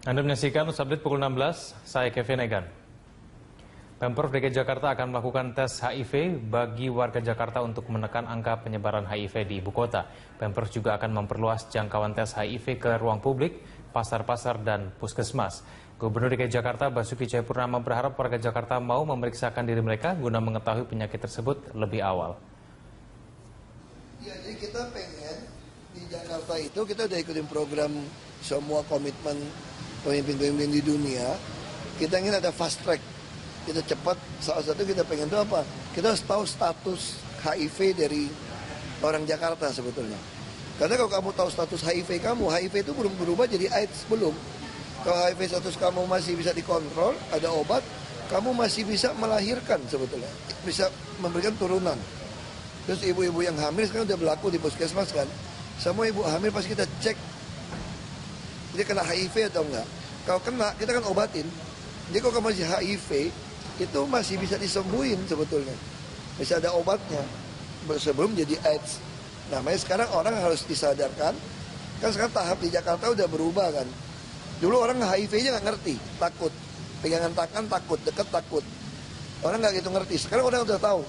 Anda menyaksikan Update pukul 16, saya Kevin Egan. Pemprov DKI Jakarta akan melakukan tes HIV bagi warga Jakarta untuk menekan angka penyebaran HIV di ibu kota. Pemprov juga akan memperluas jangkauan tes HIV ke ruang publik, pasar-pasar, dan puskesmas. Gubernur DKI Jakarta Basuki Cahayapurnama berharap warga Jakarta mau memeriksakan diri mereka guna mengetahui penyakit tersebut lebih awal. Ya, jadi kita pengen di Jakarta itu kita udah ikutin program semua komitmen pemimpin-pemimpin di dunia. Kita ingin ada fast track, kita cepat. Salah satu kita pengen itu apa? Kita harus tahu status HIV dari orang Jakarta sebetulnya. Karena kalau kamu tahu status HIV kamu, HIV itu belum berubah jadi AIDS, belum. Kalau HIV status kamu masih bisa dikontrol, ada obat, kamu masih bisa melahirkan sebetulnya, bisa memberikan turunan. Terus ibu-ibu yang hamil sekarang udah berlaku di puskesmas kan, semua ibu hamil pasti kita cek dia kena HIV atau enggak. Kalau kena, kita kan obatin. Jadi kalau kamu masih HIV, itu masih bisa disembuhin sebetulnya. Bisa ada obatnya sebelum jadi AIDS. Nah, makanya sekarang orang harus disadarkan. Kan sekarang tahap di Jakarta udah berubah kan. Dulu orang HIV-nya nggak ngerti, takut. Pegangan tangan takut, deket takut. Orang nggak gitu ngerti. Sekarang orang udah tahu.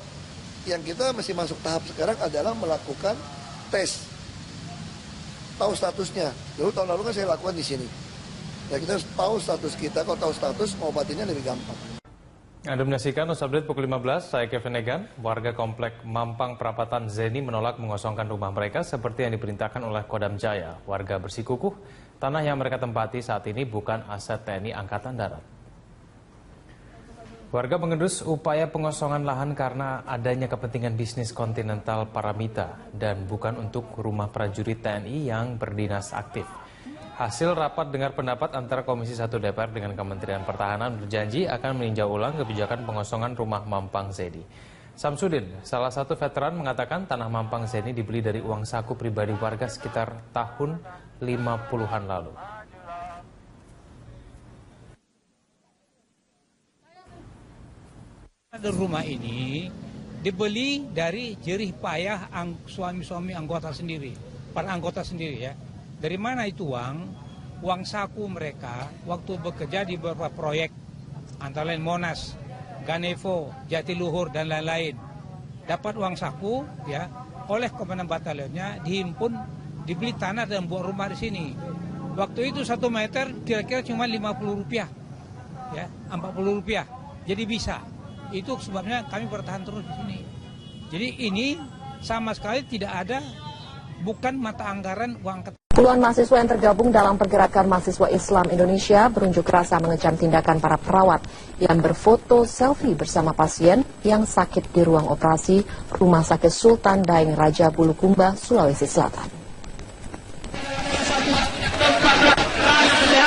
Yang kita masih masuk tahap sekarang adalah melakukan tes. Tahu statusnya. Dulu tahun lalu kan saya lakukan di sini. Ya kita harus tahu status kita. Kalau tahu status, ngobatinnya lebih gampang. Anda menyaksikan Update pukul 15, saya Kevin Egan. Warga komplek Mampang Perapatan Zeni menolak mengosongkan rumah mereka seperti yang diperintahkan oleh Kodam Jaya. Warga bersikukuh, tanah yang mereka tempati saat ini bukan aset TNI Angkatan Darat. Warga mengendus upaya pengosongan lahan karena adanya kepentingan bisnis Continental Paramita dan bukan untuk rumah prajurit TNI yang berdinas aktif. Hasil rapat dengar pendapat antara Komisi 1 DPR dengan Kementerian Pertahanan berjanji akan meninjau ulang kebijakan pengosongan rumah Mampang Zeni. Samsudin, salah satu veteran, mengatakan tanah Mampang Zeni dibeli dari uang saku pribadi warga sekitar tahun 50-an lalu. Rumah ini dibeli dari jerih payah suami-suami anggota sendiri, para anggota sendiri ya. Dari mana itu uang? Uang saku mereka waktu bekerja di beberapa proyek, antara lain Monas, Ganevo, Jatiluhur dan lain-lain. Dapat uang saku ya oleh komandan batalionnya, dihimpun, dibeli tanah dan buat rumah di sini. Waktu itu 1 meter kira-kira cuma Rp50 ya, Rp40. Jadi bisa. Itu sebabnya kami bertahan terus di sini. Jadi ini sama sekali tidak ada, bukan mata anggaran uang. Puluhan mahasiswa yang tergabung dalam pergerakan mahasiswa Islam Indonesia berunjuk rasa mengecam tindakan para perawat yang berfoto selfie bersama pasien yang sakit di ruang operasi Rumah Sakit Sultan Daeng Raja Bulukumba, Sulawesi Selatan.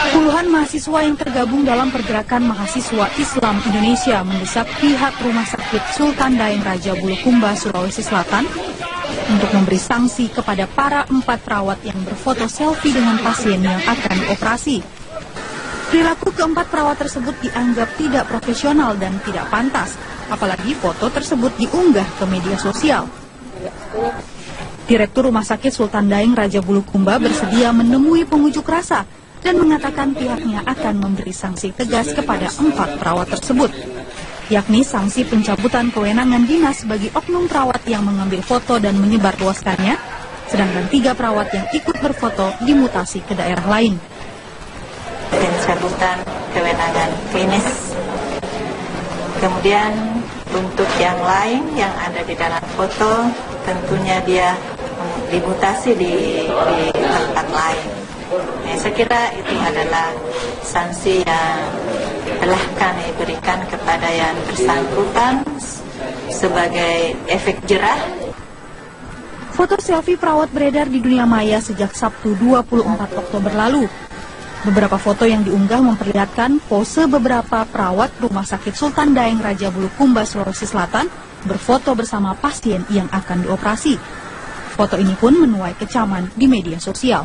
Puluhan mahasiswa yang tergabung dalam pergerakan mahasiswa Islam Indonesia mendesak pihak Rumah Sakit Sultan Daeng Raja Bulukumba, Sulawesi Selatan untuk memberi sanksi kepada para 4 perawat yang berfoto selfie dengan pasien yang akan dioperasi. Perilaku keempat perawat tersebut dianggap tidak profesional dan tidak pantas, apalagi foto tersebut diunggah ke media sosial. Direktur Rumah Sakit Sultan Daeng Raja Bulukumba bersedia menemui pengunjuk rasa dan mengatakan pihaknya akan memberi sanksi tegas kepada 4 perawat tersebut, yakni sanksi pencabutan kewenangan dinas bagi oknum perawat yang mengambil foto dan menyebarluaskannya, sedangkan 3 perawat yang ikut berfoto dimutasi ke daerah lain. Pencabutan kewenangan klinis. Kemudian untuk yang lain yang ada di dalam foto, tentunya dia dimutasi di tempat lain. Saya kira itu adalah sanksi yang telah kami berikan kepada yang bersangkutan sebagai efek jerah. Foto selfie perawat beredar di dunia maya sejak Sabtu 24 Oktober lalu. Beberapa foto yang diunggah memperlihatkan pose beberapa perawat Rumah Sakit Sultan Daeng Raja Bulukumba, Sulawesi Selatan berfoto bersama pasien yang akan dioperasi. Foto ini pun menuai kecaman di media sosial.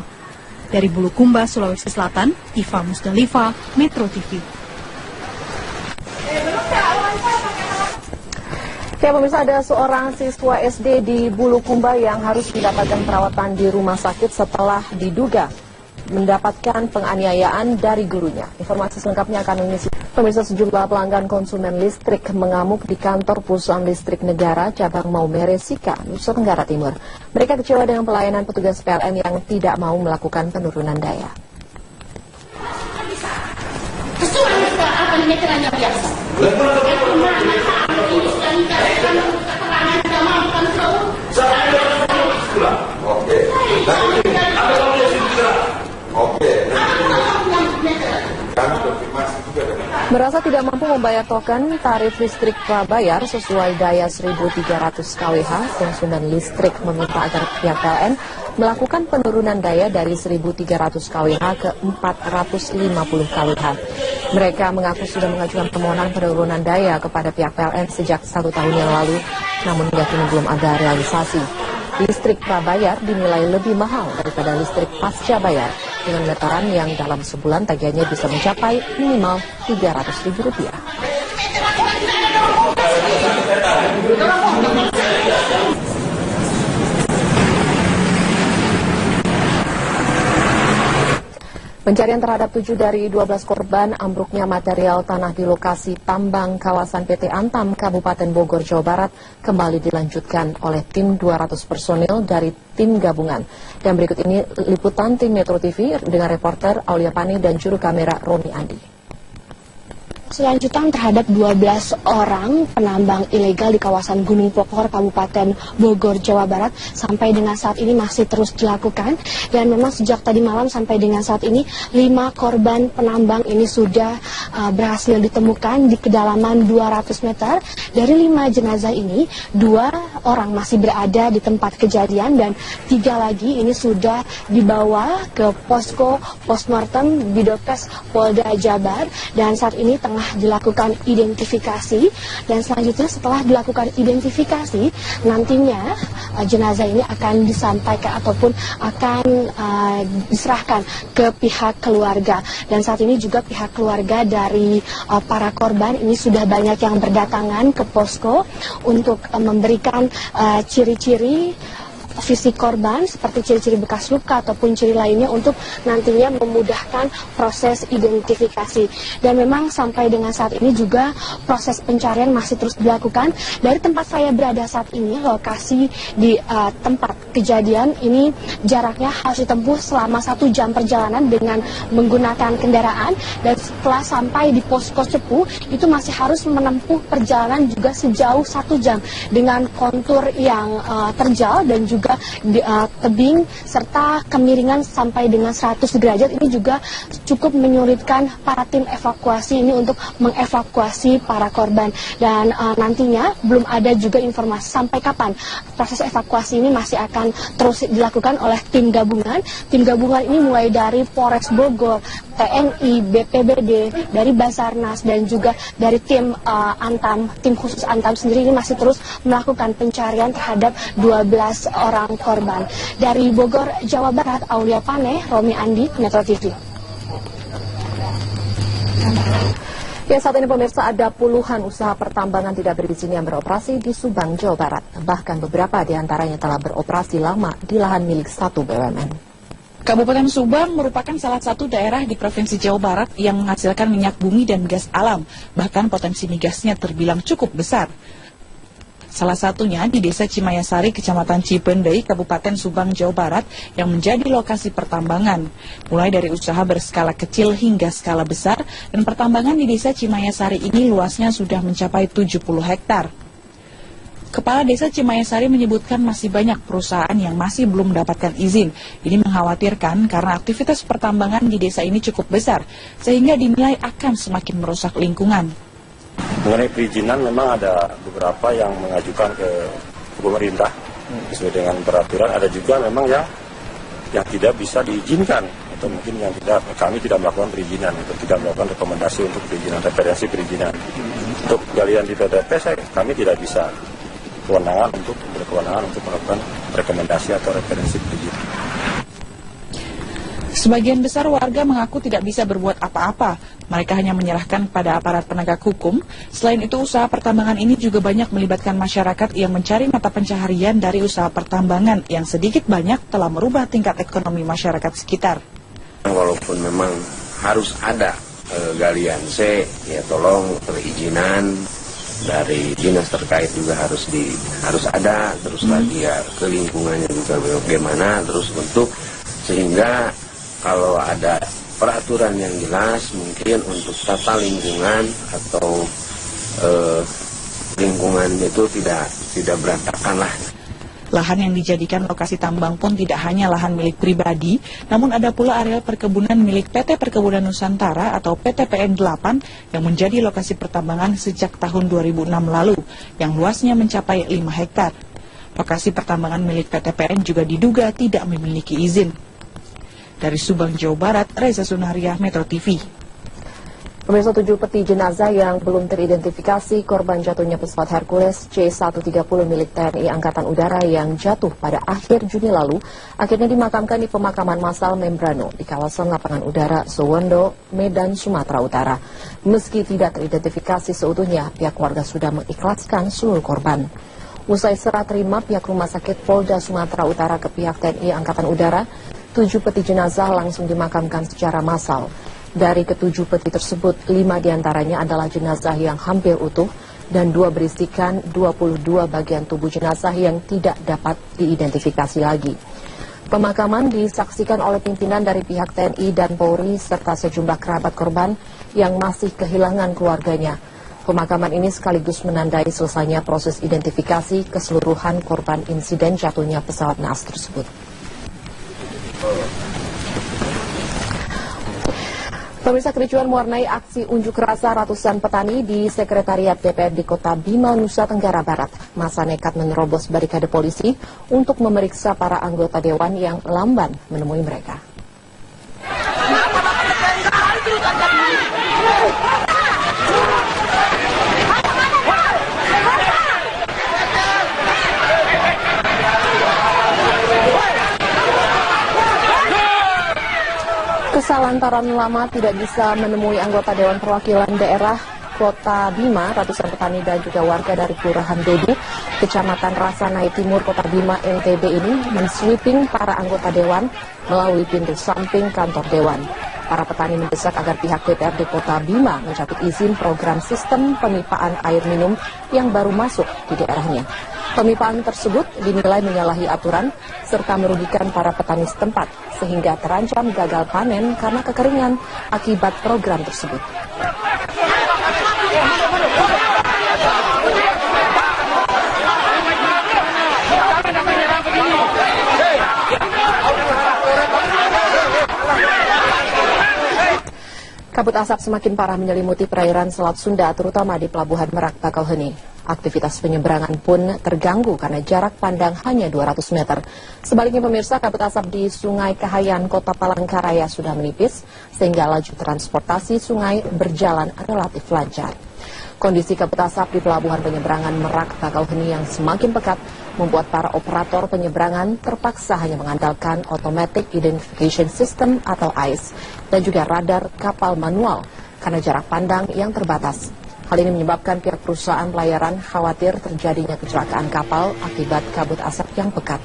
Dari Bulukumba, Sulawesi Selatan, Iva Musdalifa, Metro TV. Ya pemirsa, ada seorang siswa SD di Bulukumba yang harus mendapatkan perawatan di rumah sakit setelah diduga mendapatkan penganiayaan dari gurunya. Informasi selengkapnya akan mengisi. Pemirsa, sejumlah pelanggan konsumen listrik mengamuk di kantor perusahaan listrik negara cabang Maumere Sika, Nusa Tenggara Timur. Mereka kecewa dengan pelayanan petugas PLN yang tidak mau melakukan penurunan daya. Merasa tidak mampu membayar token tarif listrik prabayar sesuai daya 1.300 kWh, konsumen listrik meminta agar pihak PLN melakukan penurunan daya dari 1.300 kWh ke 450 kWh. Mereka mengaku sudah mengajukan permohonan penurunan daya kepada pihak PLN sejak 1 tahun yang lalu, namun hingga kini belum ada realisasi. Listrik prabayar dinilai lebih mahal daripada listrik pasca bayar, dengan meteran yang dalam sebulan tagihannya bisa mencapai minimal Rp300.000. Pencarian terhadap 7 dari 12 korban ambruknya material tanah di lokasi tambang kawasan PT Antam, Kabupaten Bogor, Jawa Barat kembali dilanjutkan oleh tim 200 personil dari tim gabungan. Dan berikut ini liputan tim Metro TV dengan reporter Aulia Pani dan juru kamera Romi Andi. Selanjutan terhadap 12 orang penambang ilegal di kawasan Gunung Pokor, Kabupaten Bogor, Jawa Barat sampai dengan saat ini masih terus dilakukan. Dan memang sejak tadi malam sampai dengan saat ini 5 korban penambang ini sudah berhasil ditemukan di kedalaman 200 meter. Dari 5 jenazah ini 2 orang masih berada di tempat kejadian dan 3 lagi ini sudah dibawa ke posko postmortem Bidokes Polda Jabar dan saat ini tengah dilakukan identifikasi. Dan selanjutnya setelah dilakukan identifikasi nantinya jenazah ini akan disampaikan ataupun akan diserahkan ke pihak keluarga. Dan saat ini juga pihak keluarga dari para korban ini sudah banyak yang berdatangan ke posko untuk memberikan ciri-ciri fisik korban seperti ciri-ciri bekas luka ataupun ciri lainnya untuk nantinya memudahkan proses identifikasi. Dan memang sampai dengan saat ini juga proses pencarian masih terus dilakukan. Dari tempat saya berada saat ini, lokasi di tempat kejadian ini jaraknya harus ditempuh selama 1 jam perjalanan dengan menggunakan kendaraan, dan setelah sampai di posko Cepu itu masih harus menempuh perjalanan juga sejauh 1 jam dengan kontur yang terjal dan juga tebing serta kemiringan sampai dengan 100 derajat. Ini juga cukup menyulitkan para tim evakuasi ini untuk mengevakuasi para korban. Dan nantinya belum ada juga informasi sampai kapan proses evakuasi ini masih akan terus dilakukan oleh tim gabungan. Tim gabungan ini mulai dari Polres Bogor, TNI, BPBD, dari Basarnas dan juga dari tim Antam, tim khusus Antam sendiri ini masih terus melakukan pencarian terhadap 12 orang korban. Dari Bogor, Jawa Barat, Aulia Pane, Romi Andi, Metro TV. Ya, saat ini pemirsa, ada puluhan usaha pertambangan tidak berizin yang beroperasi di Subang, Jawa Barat. Bahkan beberapa di antaranya telah beroperasi lama di lahan milik satu BUMN. Kabupaten Subang merupakan salah satu daerah di Provinsi Jawa Barat yang menghasilkan minyak bumi dan gas alam. Bahkan potensi migasnya terbilang cukup besar. Salah satunya di Desa Cimayasari, Kecamatan Cipendei, Kabupaten Subang, Jawa Barat, yang menjadi lokasi pertambangan. Mulai dari usaha berskala kecil hingga skala besar, dan pertambangan di Desa Cimayasari ini luasnya sudah mencapai 70 hektar. Kepala Desa Cimayasari menyebutkan masih banyak perusahaan yang masih belum mendapatkan izin. Ini mengkhawatirkan karena aktivitas pertambangan di desa ini cukup besar, sehingga dinilai akan semakin merusak lingkungan. Mengenai perizinan memang ada beberapa yang mengajukan ke pemerintah sesuai dengan peraturan. Ada juga memang yang tidak bisa diizinkan atau mungkin yang kami tidak melakukan perizinan atau tidak melakukan rekomendasi untuk perizinan, referensi perizinan. Untuk galian di PTP kami tidak bisa berkewenangan untuk melakukan rekomendasi atau referensi perizinan. Sebagian besar warga mengaku tidak bisa berbuat apa-apa. Mereka hanya menyerahkan kepada aparat penegak hukum. Selain itu, usaha pertambangan ini juga banyak melibatkan masyarakat yang mencari mata pencaharian dari usaha pertambangan yang sedikit banyak telah merubah tingkat ekonomi masyarakat sekitar. walaupun memang harus ada galian C, ya tolong perizinan dari dinas terkait juga harus ada, terus lagi ya ke lingkungannya juga bagaimana, terus untuk sehingga kalau ada peraturan yang jelas mungkin untuk tata lingkungan atau lingkungan itu tidak berantakan lah. Lahan yang dijadikan lokasi tambang pun tidak hanya lahan milik pribadi, namun ada pula areal perkebunan milik PT Perkebunan Nusantara atau PT PN 8 yang menjadi lokasi pertambangan sejak tahun 2006 lalu, yang luasnya mencapai 5 hektar. Lokasi pertambangan milik PT PN juga diduga tidak memiliki izin. Dari Subang, Jawa Barat, Reza Sunaria, Metro TV. Pemirsa, 7 peti jenazah yang belum teridentifikasi korban jatuhnya pesawat Hercules C-130 milik TNI Angkatan Udara yang jatuh pada akhir Juni lalu akhirnya dimakamkan di pemakaman massal Membrano di kawasan lapangan udara Suwondo, Medan, Sumatera Utara. Meski tidak teridentifikasi seutuhnya, pihak keluarga sudah mengikhlaskan seluruh korban. Usai serah terima pihak Rumah Sakit Polda Sumatera Utara ke pihak TNI Angkatan Udara, 7 peti jenazah langsung dimakamkan secara massal. Dari ke-7 peti tersebut, 5 diantaranya adalah jenazah yang hampir utuh dan 2 berisikan 22 bagian tubuh jenazah yang tidak dapat diidentifikasi lagi. Pemakaman disaksikan oleh pimpinan dari pihak TNI dan Polri serta sejumlah kerabat korban yang masih kehilangan keluarganya. Pemakaman ini sekaligus menandai selesainya proses identifikasi keseluruhan korban insiden jatuhnya pesawat naas tersebut. Pemirsa, kericuan mewarnai aksi unjuk rasa ratusan petani di Sekretariat DPRD Kota Bima, Nusa Tenggara Barat. Masa nekat menerobos barikade polisi untuk memeriksa para anggota dewan yang lamban menemui mereka. Kesal lantaran lama tidak bisa menemui anggota Dewan Perwakilan Daerah Kota Bima, ratusan petani dan juga warga dari Kelurahan Dedu, Kecamatan Rasanai Timur, Kota Bima, NTB ini mensweeping para anggota Dewan melalui pintu samping kantor Dewan. Para petani mendesak agar pihak DPRD Kota Bima mencabut izin program sistem pemipaan air minum yang baru masuk di daerahnya. Pemipaan tersebut dinilai menyalahi aturan serta merugikan para petani setempat sehingga terancam gagal panen karena kekeringan akibat program tersebut. Kabut asap semakin parah menyelimuti perairan Selat Sunda, terutama di Pelabuhan Merak Bakauheni. Aktivitas penyeberangan pun terganggu karena jarak pandang hanya 200 meter. Sebaliknya pemirsa, kabut asap di Sungai Kahayan, Kota Palangkaraya sudah menipis, sehingga laju transportasi sungai berjalan relatif lancar. Kondisi kabut asap di Pelabuhan Penyeberangan Merak Bakauheni yang semakin pekat membuat para operator penyeberangan terpaksa hanya mengandalkan Automatic Identification System atau AIS dan juga radar kapal manual karena jarak pandang yang terbatas. Hal ini menyebabkan pihak perusahaan pelayaran khawatir terjadinya kecelakaan kapal akibat kabut asap yang pekat.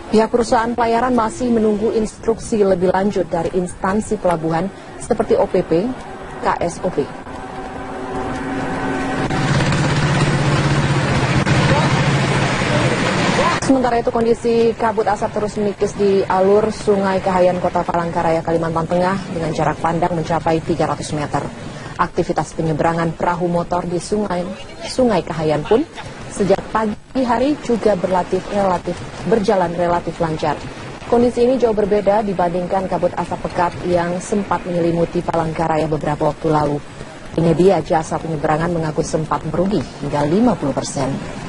Pihak perusahaan pelayaran masih menunggu instruksi lebih lanjut dari instansi pelabuhan seperti OPP, KSOP. Sementara itu kondisi kabut asap terus menipis di alur Sungai Kahayan, Kota Palangkaraya, Kalimantan Tengah dengan jarak pandang mencapai 300 meter. Aktivitas penyeberangan perahu motor di Sungai Kahayan pun sejak pagi hari juga berjalan relatif lancar. Kondisi ini jauh berbeda dibandingkan kabut asap pekat yang sempat menyelimuti Palangkaraya beberapa waktu lalu. Penyedia jasa penyeberangan mengaku sempat merugi hingga 50%.